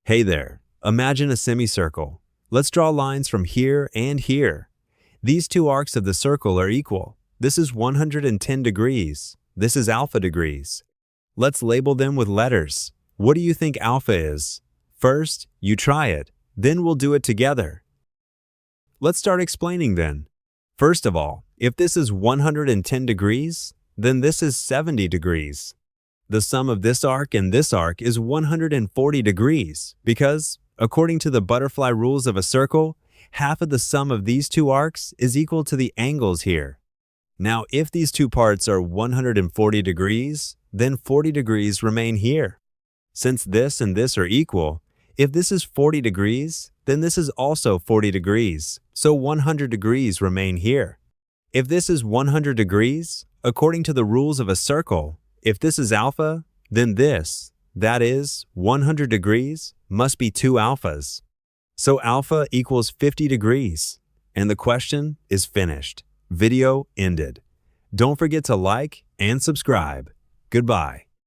Hey there, imagine a semicircle. Let's draw lines from here and here. These two arcs of the circle are equal. This is 110 degrees. This is alpha degrees. Let's label them with letters. What do you think alpha is? First, you try it. Then we'll do it together. Let's start explaining then. First of all, if this is 110 degrees, then this is 70 degrees. The sum of this arc and this arc is 140 degrees because, according to the butterfly rules of a circle, half of the sum of these two arcs is equal to the angles here. Now, if these two parts are 140 degrees, then 40 degrees remain here. Since this and this are equal, if this is 40 degrees, then this is also 40 degrees, so 100 degrees remain here. If this is 100 degrees, according to the rules of a circle, if this is alpha, then this, that is, 100 degrees, must be 2 alphas. So alpha equals 50 degrees, and the question is finished. Video ended. Don't forget to like and subscribe. Goodbye.